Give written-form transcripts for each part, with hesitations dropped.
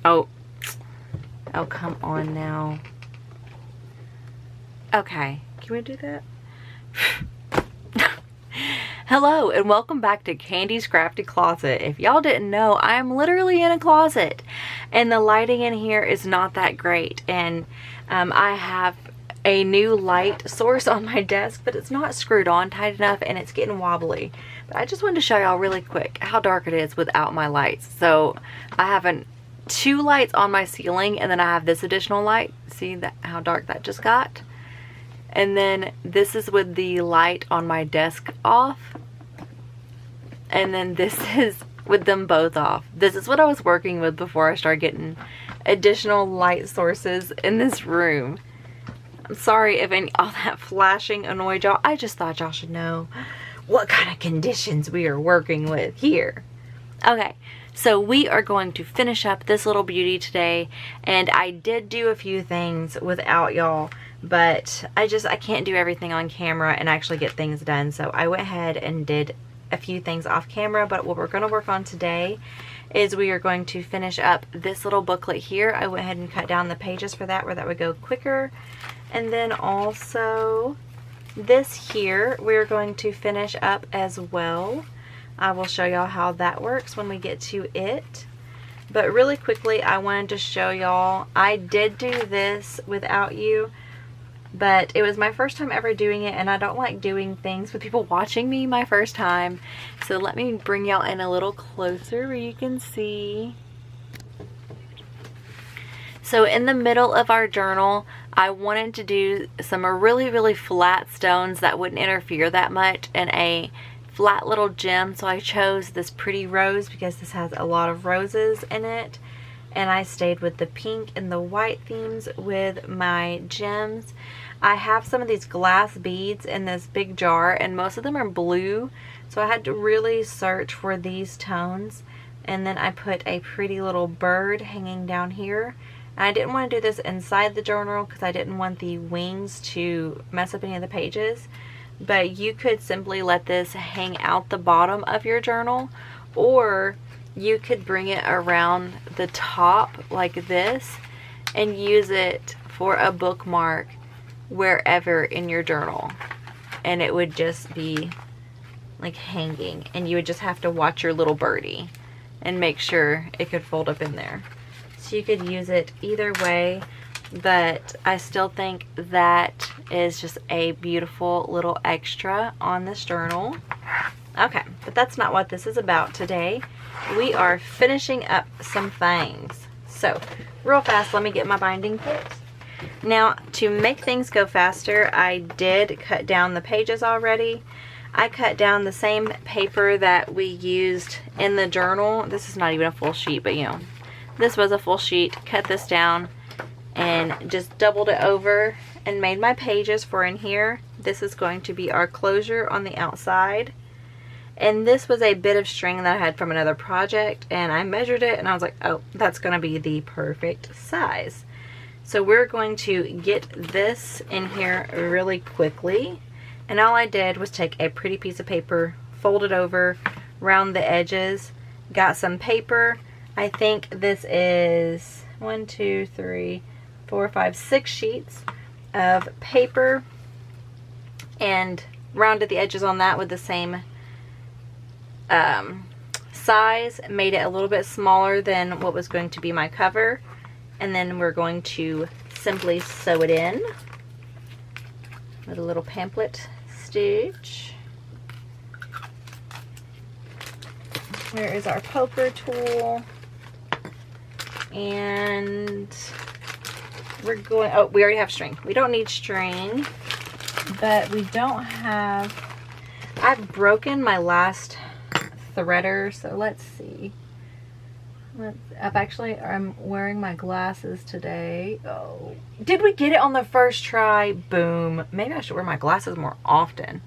Oh, come on now. Okay, can we do that? Hello and welcome back to Candy's Crafty Closet. If y'all didn't know, I'm literally in a closet and the lighting in here is not that great, and I have a new light source on my desk, but it's not screwed on tight enough and it's getting wobbly. But I just wanted to show y'all really quick how dark it is without my lights. So I have two lights on my ceiling, and then I have this additional light. See that how dark that just got? And then this is with the light on my desk off. And then this is with them both off. This is what I was working with before I started getting additional light sources in this room. I'm sorry if all that flashing annoyed y'all. I just thought y'all should know what kind of conditions we are working with here. Okay, so we are going to finish up this little beauty today. And I did do a few things without y'all, but I can't do everything on camera and actually get things done. So I went ahead and did a few things off camera, but what we're going to work on today is we are going to finish up this little booklet here. I went ahead and cut down the pages for that, where that would go quicker. And then also this here, we're going to finish up as well. I will show y'all how that works when we get to it. But really quickly, I wanted to show y'all, I did do this without you, but it was my first time ever doing it, and I don't like doing things with people watching me my first time. So let me bring y'all in a little closer where you can see. So in the middle of our journal, I wanted to do some really flat stones that wouldn't interfere that much and a flat little gem. So I chose this pretty rose because this has a lot of roses in it. And I stayed with the pink and the white themes with my gems. I have some of these glass beads in this big jar, and most of them are blue. So I had to really search for these tones. And then I put a pretty little bird hanging down here. And I didn't want to do this inside the journal because I didn't want the wings to mess up any of the pages. But you could simply let this hang out the bottom of your journal, or you could bring it around the top like this and use it for a bookmark wherever in your journal. And it would just be like hanging, and you would just have to watch your little birdie and make sure it could fold up in there. So you could use it either way, but I still think that is just a beautiful little extra on this journal. Okay, but that's not what this is about today. We are finishing up some things. So real fast, let me get my binding kit. Now, to make things go faster, I did cut down the pages already. I cut down the same paper that we used in the journal. This is not even a full sheet, but you know, this was a full sheet. Cut this down and just doubled it over and made my pages for in here. This is going to be our closure on the outside. And this was a bit of string that I had from another project, and I measured it and I was like, oh, that's going to be the perfect size. So we're going to get this in here really quickly. And all I did was take a pretty piece of paper, fold it over, round the edges, got some paper. I think this is 1, 2, 3, 4, 5, 6 sheets of paper, and rounded the edges on that with the same size, made it a little bit smaller than what was going to be my cover, and then we're going to simply sew it in with a little pamphlet stitch. Where is our poker tool? And we're going, oh, we already have string. We don't need string, but we don't have, I've broken my last threader, so let's see. I'm wearing my glasses today. Oh, did we get it on the first try? Boom. Maybe I should wear my glasses more often.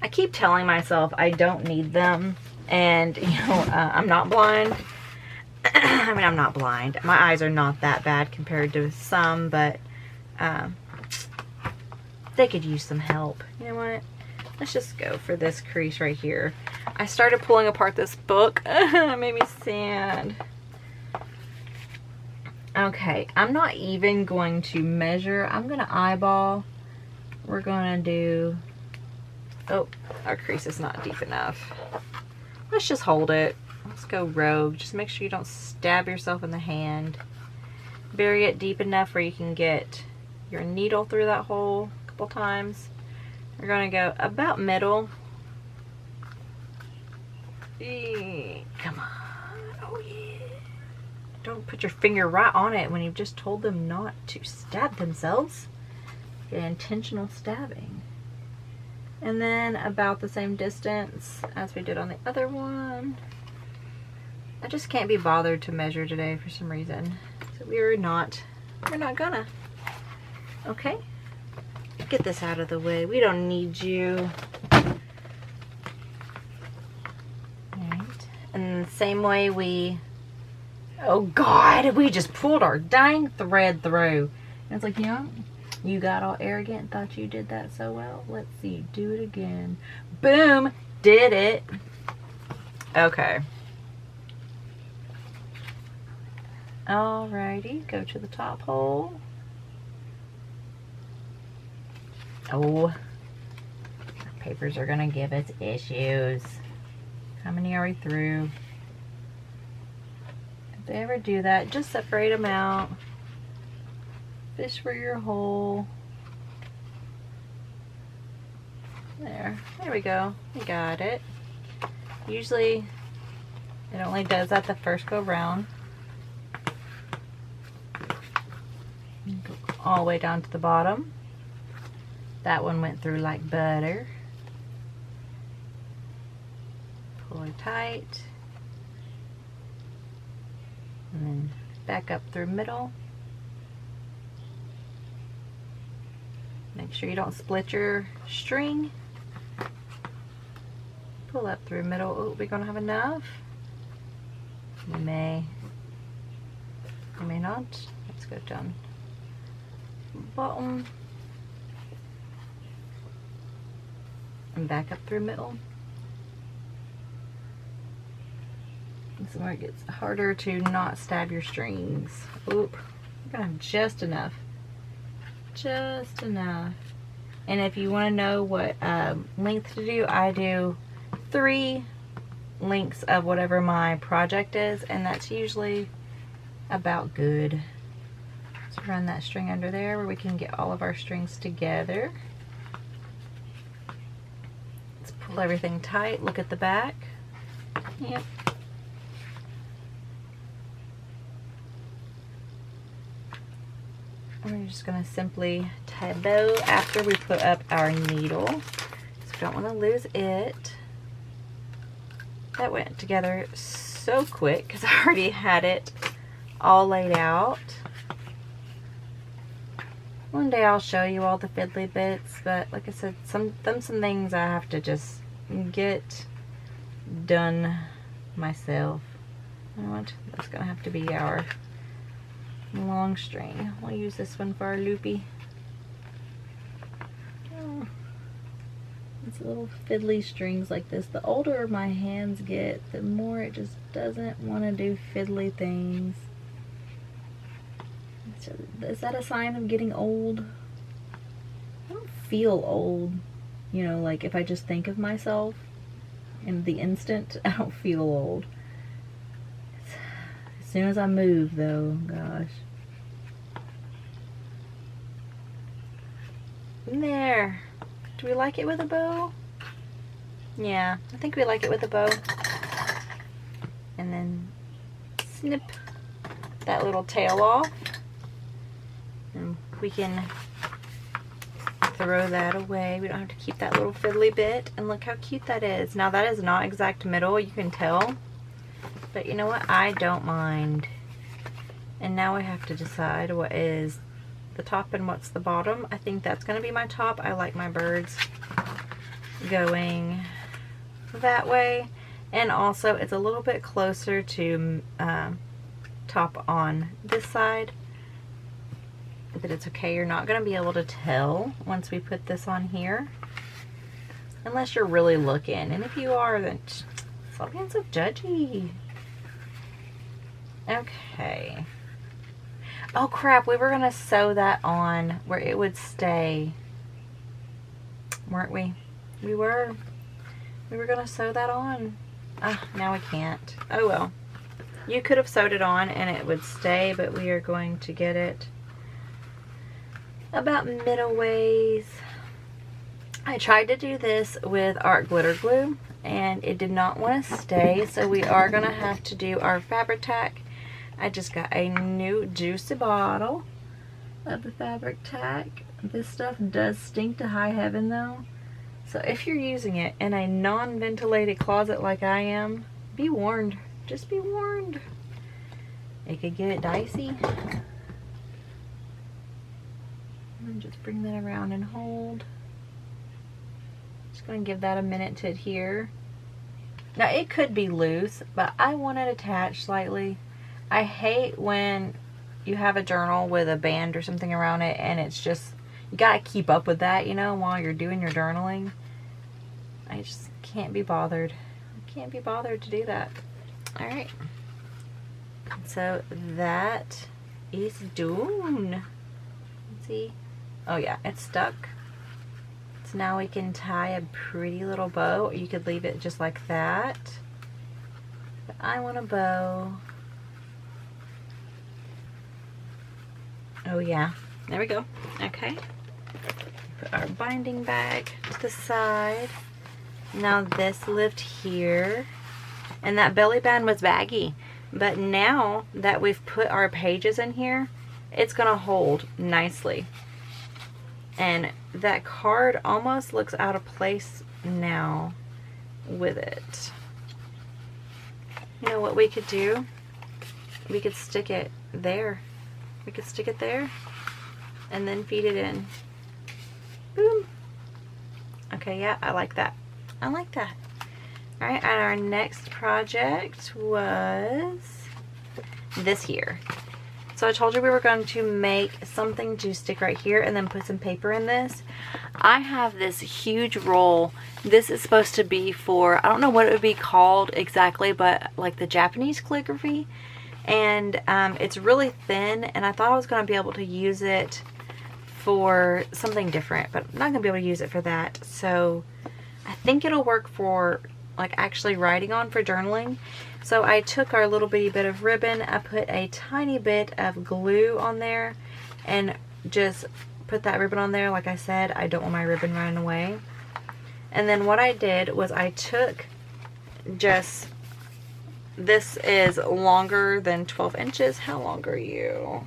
I keep telling myself I don't need them, and you know, I'm not blind. I mean, I'm not blind. My eyes are not that bad compared to some, but they could use some help. You know what? Let's just go for this crease right here. I started pulling apart this book. It made me sad. Okay, I'm not even going to measure. I'm going to eyeball. We're going to do... Oh, our crease is not deep enough. Let's just hold it. Let's go rogue. Just make sure you don't stab yourself in the hand. Bury it deep enough where you can get your needle through that hole a couple times. We're going to go about middle. Come on. Oh, yeah. Don't put your finger right on it when you've just told them not to stab themselves. Get intentional stabbing. And then about the same distance as we did on the other one. I just can't be bothered to measure today for some reason. So we're not gonna. Okay. Get this out of the way. We don't need you. Alright. And the same way we... Oh God, we just pulled our dang thread through. And it's like, yeah, you got all arrogant and thought you did that so well. Let's see, do it again. Boom, did it. Okay. Alrighty, go to the top hole. Oh, our papers are gonna give us issues. How many are we through? If they ever do that, just separate them out. Fish for your hole. There we go. We got it. Usually it only does that the first go round. Go all the way down to the bottom. That one went through like butter. Pull it tight. And then back up through middle. Make sure you don't split your string. Pull up through middle. Oh, we're gonna have enough. You may not. Let's go down bottom and back up through middle. This is where it gets harder to not stab your strings. Oop, we're gonna have just enough. Just enough. And if you want to know what length to do, I do 3 lengths of whatever my project is, and that's usually about good. So run that string under there where we can get all of our strings together. Let's pull everything tight. Look at the back. Yep. We're just going to simply tie a bow after we put up our needle. So we don't want to lose it. That went together so quick because I already had it all laid out. One day I'll show you all the fiddly bits, but like I said, some things I have to just get done myself. You know what? That's going to have to be our long string. We'll use this one for our loopy. Oh, it's little fiddly strings like this. The older my hands get, the more it just doesn't want to do fiddly things. So, is that a sign of getting old? I don't feel old. You know, like if I just think of myself in the instant, I don't feel old. As soon as I move though, gosh. There. Do we like it with a bow? Yeah, I think we like it with a bow. And then snip that little tail off. And we can throw that away. We don't have to keep that little fiddly bit. And look how cute that is. Now that is not exact middle, you can tell. But you know what? I don't mind. And now I have to decide what is the top and what's the bottom. I think that's going to be my top. I like my birds going that way. And also it's a little bit closer to top on this side. But it's okay. You're not going to be able to tell once we put this on here. Unless you're really looking. And if you are, then stop being so judgy. Okay. Oh crap, we were gonna sew that on where it would stay, weren't we? We were gonna sew that on. Ah, now we can't. Oh well. You could have sewed it on and it would stay, but we are going to get it about middle ways. I tried to do this with art glitter glue and it did not want to stay, so we are gonna have to do our fabric tack. I just got a new juicy bottle of the fabric tack. This stuff does stink to high heaven though. So if you're using it in a non-ventilated closet like I am, be warned. Just be warned. It could get dicey. And just bring that around and hold. Just going to give that a minute to adhere. Now it could be loose, but I want it attached slightly. I hate when you have a journal with a band or something around it and it's just, you gotta keep up with that, you know, while you're doing your journaling. I just can't be bothered. I can't be bothered to do that. Alright. So that is done. Let's see. Oh yeah, it's stuck. So now we can tie a pretty little bow. You could leave it just like that. But I want a bow. Oh yeah, there we go. Okay. Put our binding bag to the side. Now this lived here. And that belly band was baggy. But now that we've put our pages in here, it's gonna hold nicely. And that card almost looks out of place now with it. You know what we could do? We could stick it there. We could stick it there and then feed it in. Boom. Okay, yeah, I like that. I like that. Alright, and our next project was this here. So I told you we were going to make something to stick right here and then put some paper in this. I have this huge roll. This is supposed to be for, I don't know what it would be called exactly, but like the Japanese calligraphy. And it's really thin, and I thought I was going to be able to use it for something different, but I'm not going to be able to use it for that. So I think it'll work for like actually writing on for journaling. So I took our little bitty bit of ribbon, I put a tiny bit of glue on there and just put that ribbon on there. Like I said, I don't want my ribbon running away. And then what I did was I took just, this is longer than 12 inches. How long are you?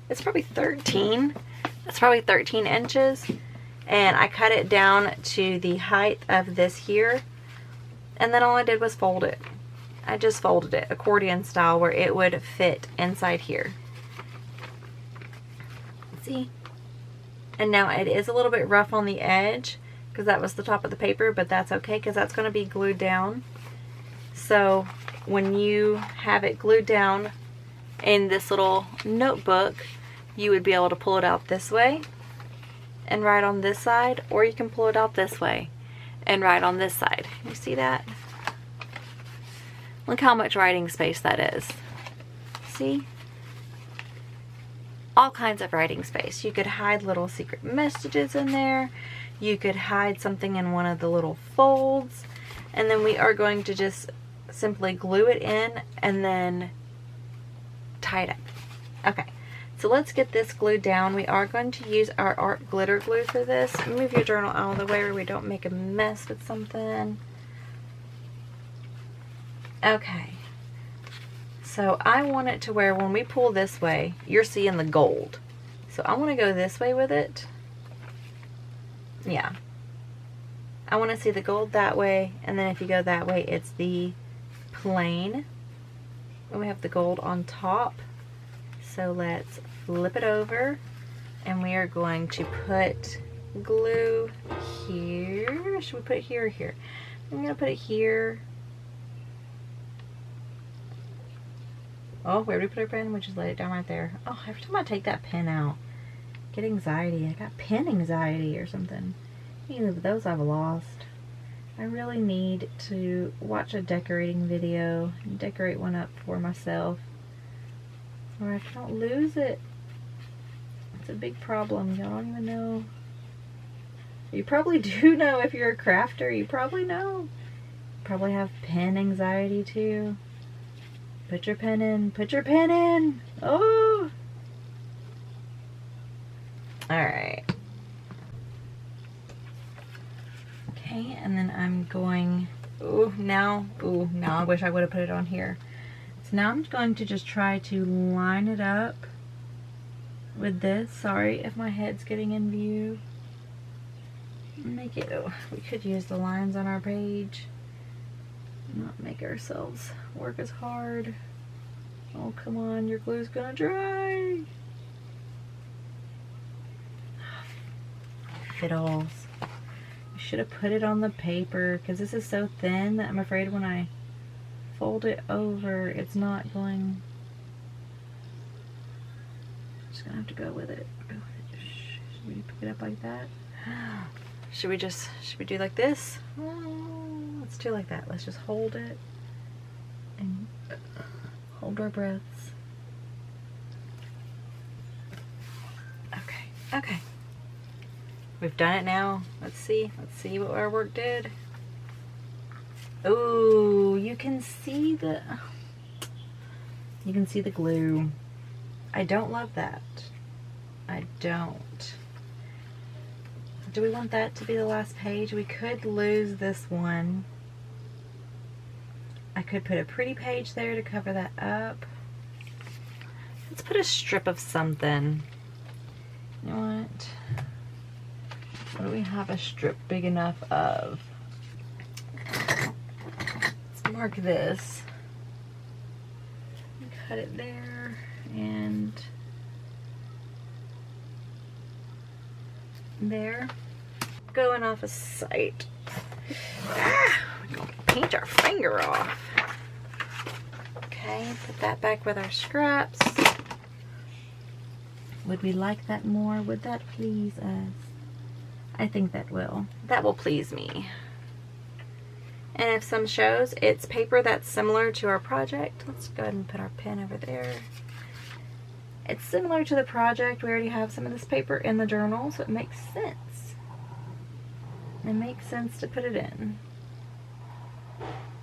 It's probably 13. It's probably 13 inches. And I cut it down to the height of this here. And then all I did was fold it. I just folded it accordion style where it would fit inside here. See? And now it is a little bit rough on the edge because that was the top of the paper, but that's okay because that's going to be glued down. So when you have it glued down in this little notebook, you would be able to pull it out this way and write on this side, or you can pull it out this way and write on this side. You see that? Look how much writing space that is. See? All kinds of writing space. You could hide little secret messages in there. You could hide something in one of the little folds. And then we are going to just simply glue it in and then tie it up. Okay. So let's get this glued down. We are going to use our art glitter glue for this. Move your journal out of the way where we don't make a mess with something. Okay. So I want it to where when we pull this way, you're seeing the gold. So I want to go this way with it. Yeah. I want to see the gold that way, and then if you go that way, it's the plain. And we have the gold on top. So let's flip it over, and we are going to put glue here. Should we put it here or here? I'm going to put it here. Oh, where do we put our pen? We just lay it down right there. Oh, every time I take that pen out, I get anxiety. I got pen anxiety or something. Either of those I've lost. I really need to watch a decorating video and decorate one up for myself. or if I don't lose it. It's a big problem. Y'all don't even know. You probably do know if you're a crafter. You probably know. Probably have pen anxiety too. Put your pen in. Put your pen in. Oh. Alright. Okay, and then I'm going, now I wish I would have put it on here. So now I'm going to just try to line it up with this. Sorry if my head's getting in view. Make it, we could use the lines on our page. Not make ourselves work as hard. Oh, come on, your glue's gonna dry. Fiddles. I should have put it on the paper because this is so thin that I'm afraid when I fold it over, it's not going. I'm just gonna have to go with it. Should we pick it up like that? Should we do like this? Let's do like that. Let's just hold it and hold our breaths. Okay, okay. We've done it now. Let's see what our work did. Ooh, you can see the glue. I don't love that. I don't. Do we want that to be the last page? We could lose this one. I could put a pretty page there to cover that up. Let's put a strip of something. You know what? What do we have a strip big enough of? Let's mark this. Cut it there and there. Going off a sight. We're gonna paint our finger off. Okay, put that back with our scraps. Would we like that more? Would that please us? I think that will. That will please me. And if some shows it's paper that's similar to our project, let's go ahead and put our pen over there. It's similar to the project. We already have some of this paper in the journal, so it makes sense. It makes sense to put it in.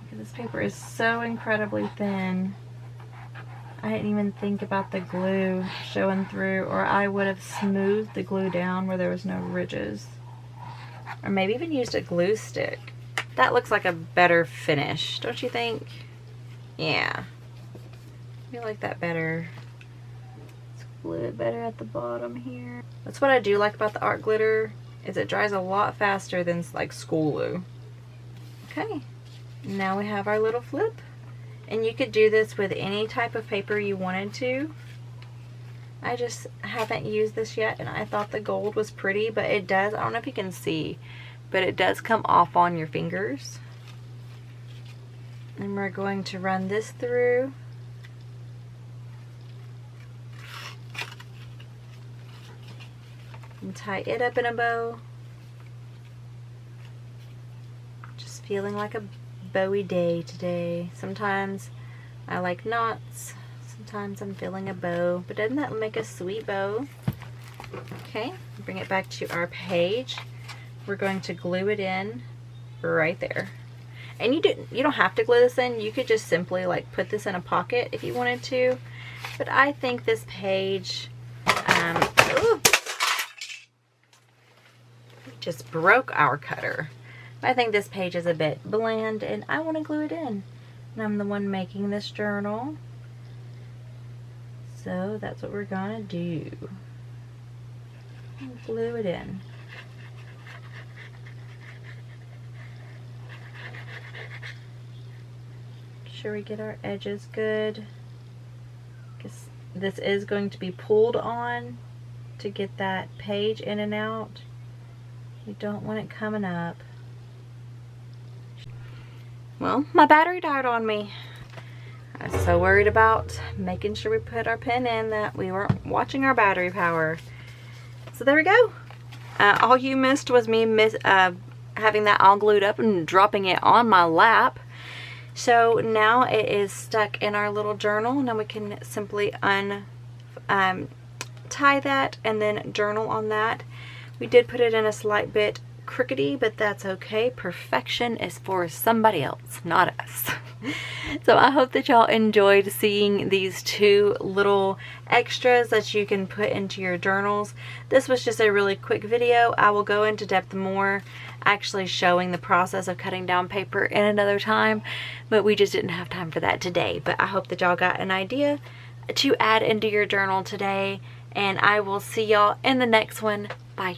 Because this paper is so incredibly thin. I didn't even think about the glue showing through, or I would have smoothed the glue down where there was no ridges. Or maybe even used a glue stick. That looks like a better finish, don't you think? Yeah. I feel like that better. Let's glue it better at the bottom here. That's what I do like about the art glitter, is it dries a lot faster than like school glue. Okay, now we have our little flip. And you could do this with any type of paper you wanted to. I just haven't used this yet, and I thought the gold was pretty, but it does, I don't know if you can see, but it does come off on your fingers. And we're going to run this through. And tie it up in a bow. Just feeling like a bowy day today. Sometimes I like knots. Sometimes I'm feeling a bow, but doesn't that make a sweet bow? Okay, bring it back to our page. We're going to glue it in right there. And you don't have to glue this in. You could just simply like put this in a pocket if you wanted to. But I think this page, just broke our cutter. I think this page is a bit bland and I want to glue it in. And I'm the one making this journal. So that's what we're gonna do. Glue it in. Make sure we get our edges good. Because this is going to be pulled on to get that page in and out. You don't want it coming up. Well, my battery died on me. I was so worried about making sure we put our pen in that we weren't watching our battery power. So there we go. All you missed was me having that all glued up and dropping it on my lap. So now it is stuck in our little journal. Now we can simply tie that and then journal on that. We did put it in a slight bit crookedy, but that's okay. Perfection is for somebody else, not us. So I hope that y'all enjoyed seeing these two little extras that you can put into your journals. This was just a really quick video. I will go into depth more actually showing the process of cutting down paper in another time, but we just didn't have time for that today. But I hope that y'all got an idea to add into your journal today, and I will see y'all in the next one. Bye.